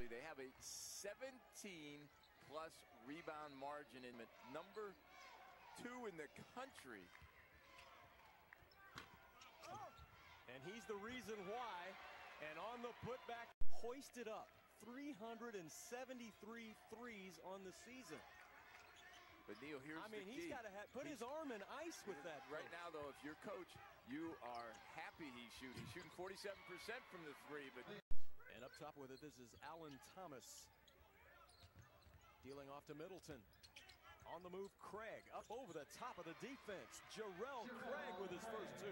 Honestly, they have a 17-plus rebound margin in number 2 in the country. And he's the reason why. And on the putback, hoisted up 373 threes on the season. But Neil, here's the key. He's got to put his arm in ice with that. Right now, though, if you're coach, you are happy he's shooting. He's shooting 47% from the 3. But and up top with it, this is Allan Thomas. Dealing off to Middleton. On the move, Craig. Up over the top of the defense. Garel Craig with his first 2.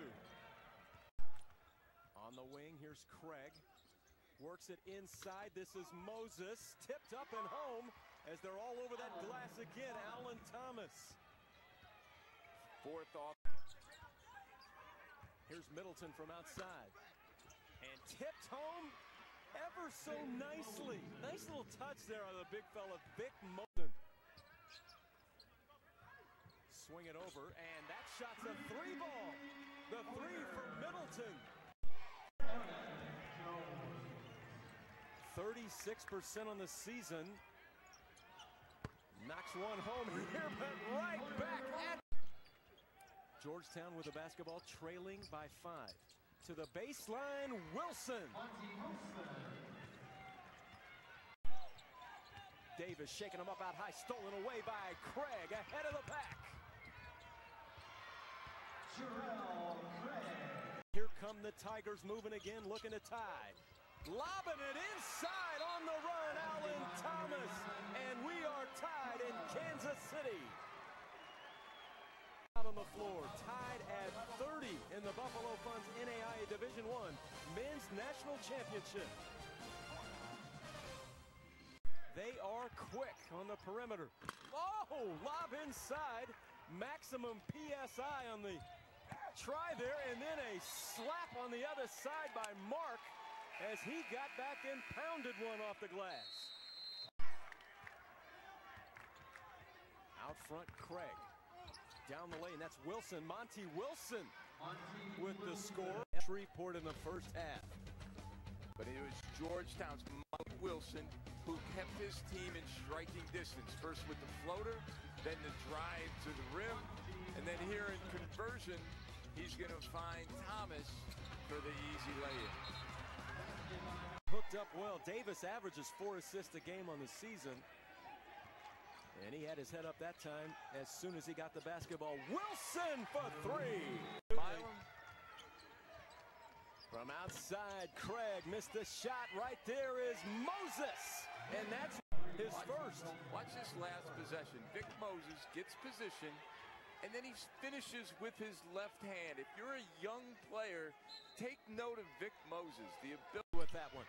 On the wing, here's Craig. Works it inside. This is Moses. Tipped up and home as they're all over that glass again. Allan Thomas. 4th off. Here's Middleton from outside. And tipped home ever so nicely. Nice little touch there on the big fella, Vic Moulton. Swing it over, and that shot's a 3 ball. The 3 for Middleton. 36% on the season. Knocks one home here, but right back at Georgetown with the basketball, trailing by 5. To the baseline, Wilson. Davis shaking him up out high, stolen away by Craig, ahead of the pack. Here come the Tigers moving again, looking to tie. Lobbing it inside on the run, Allan Thomas. And we are tied in Kansas City. Out on the floor, tied at 30 in the Buffalo Funds NAIA Division I Men's National Championship. They are quick on the perimeter. Oh, lob inside. Maximum PSI on the try there, and then a slap on the other side by Mark as he got back and pounded one off the glass. Out front, Craig. Down the lane, that's Wilson. Monty Wilson with the score. Shreveport in the first half. But it was Georgetown's Monty Wilson who kept his team in striking distance. First with the floater, then the drive to the rim, and then here in conversion, he's going to find Thomas for the easy lay-in. Hooked up well. Davis averages 4 assists a game on the season. And he had his head up that time as soon as he got the basketball. Wilson for 3. From outside, Craig missed the shot. Right there is Moses. And that's his first. Watch this last possession. Vic Moses gets position, and then he finishes with his left hand. If you're a young player, take note of Vic Moses. The ability with that one.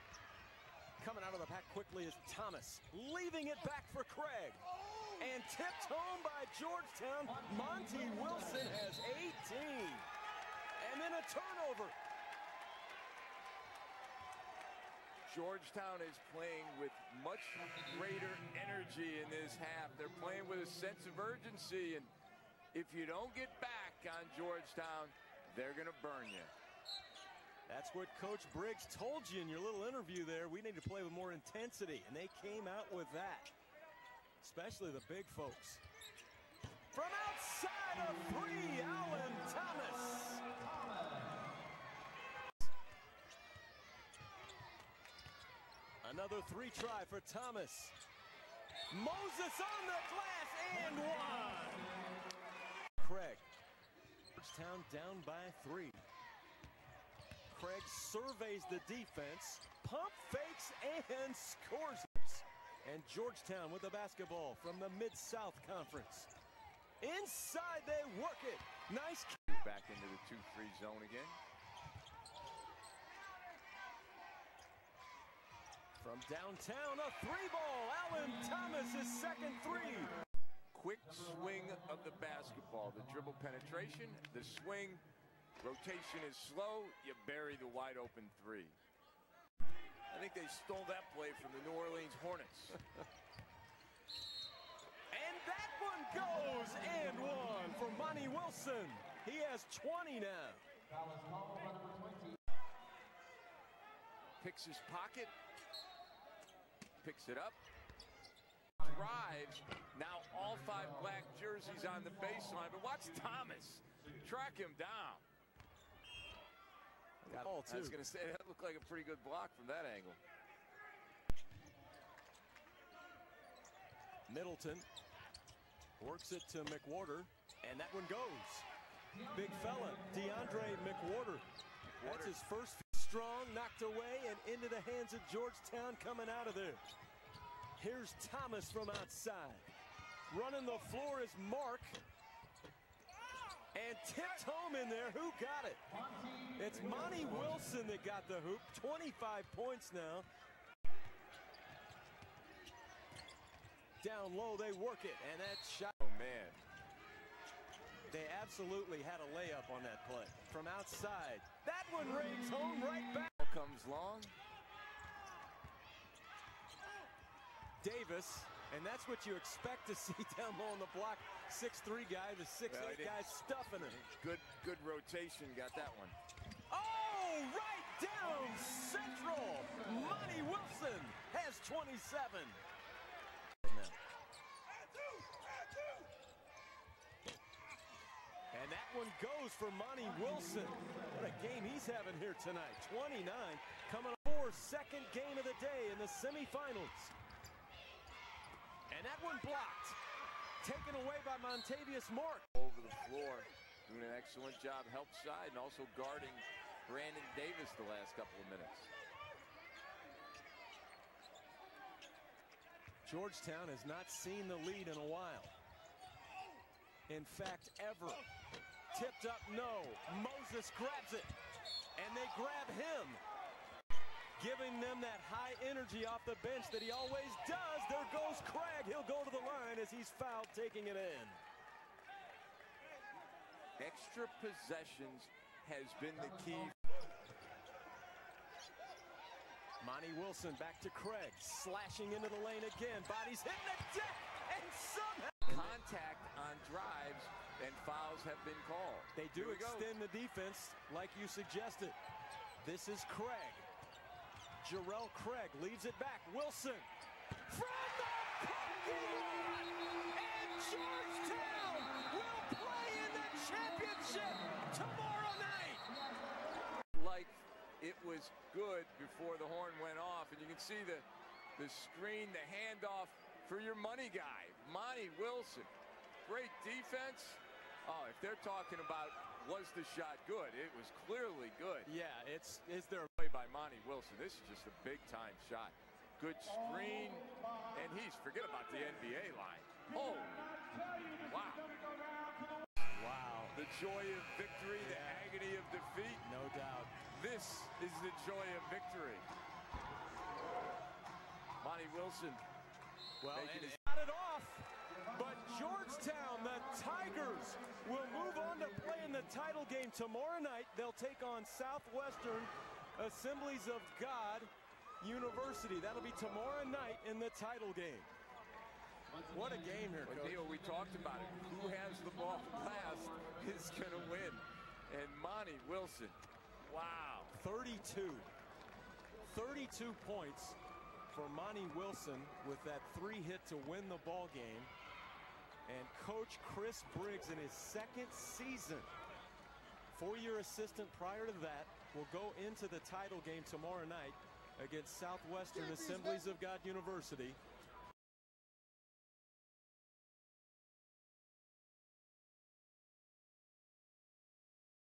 Coming out of the pack quickly is Thomas. Leaving it back for Craig. And tipped home by Georgetown. Monty Wilson has 18. And then a turnover. Georgetown is playing with much greater energy in this half. They're playing with a sense of urgency, and if you don't get back on Georgetown, they're going to burn you. That's what Coach Briggs told you in your little interview there. We need to play with more intensity, and they came out with that, especially the big folks. From outside of 3, Allan Thomas. Another 3 try for Thomas. Moses on the glass and 1. Craig. Georgetown down by 3. Craig surveys the defense, pump fakes, and scores. And Georgetown with the basketball from the Mid-South Conference. Inside, they work it. Nice. Back into the 2-3 zone again. From downtown, a 3 ball. Allan Thomas, his second 3. Quick swing of the basketball. The dribble penetration, the swing, rotation is slow. You bury the wide open 3. I think they stole that play from the New Orleans Hornets. And that one goes and 1 for Monty Wilson. He has 20 now. Picks his pocket. picks it up. Drives. Now all 5 black jerseys on the baseline. But watch Thomas track him down. Got all two. I was going to say, that looked like a pretty good block from that angle. Middleton works it to McWhorter, and that one goes. Big fella, DeAndre McWhorter. That's his first strong, knocked away and into the hands of Georgetown coming out of there. Here's Thomas from outside. Running the floor is Mark. And tipped home in there. Who got it? It's Monty Wilson that got the hoop. 25 points now. Down low, they work it, and that shot. Oh, man. They absolutely had a layup on that play. From outside. That one rings home right back. Comes long. Davis, and that's what you expect to see down low on the block. 6'3" guy, the 6'8" guy stuffing him. Good rotation, got that one. Oh, right down central. Monty Wilson has 27. And that one goes for Monty Wilson. What a game he's having here tonight. 29 coming for second game of the day in the semifinals. And that one blocked. Taken away by Montavious Mark. Over the floor, doing an excellent job help side and also guarding Brandon Davis the last couple of minutes. Georgetown has not seen the lead in a while. In fact, ever. Tipped up, no. Moses grabs it, and they grab him. Giving them that high energy off the bench that he always does. There goes Craig. He'll go to the line as he's fouled, taking it in. Extra possessions has been the key. Monty Wilson back to Craig. Slashing into the lane again. Bodies hitting the deck, and somehow contact on drives and fouls have been called. They do extend the defense like you suggested. This is Craig. Garel Craig leaves it back. Wilson from the parking lot, and Georgetown will play in the championship tomorrow night. Like it was good before the horn went off, and you can see the screen, the handoff for your money guy, Monty Wilson. Great defense. Oh, if they're talking about was the shot good, it was clearly good. Yeah, is there play by Monty Wilson. This is just a big-time shot. Good screen, and forget about the NBA line. Oh, wow. Wow. The joy of victory, the agony of defeat. No doubt. This is the joy of victory. Monty Wilson. Well, and got it off, but Georgetown, the Tigers, will move on to play in the title game tomorrow night. They'll take on Southwestern Assemblies of God University. That'll be tomorrow night in the title game. What a game here, Coach. Neil, we talked about it. Who has the ball last is going to win. And Monty Wilson, wow. 32 points for Monty Wilson with that 3-hit to win the ball game. And Coach Chris Briggs in his second season, 4-year assistant prior to that, will go into the title game tomorrow night against Southwestern Assemblies of God University.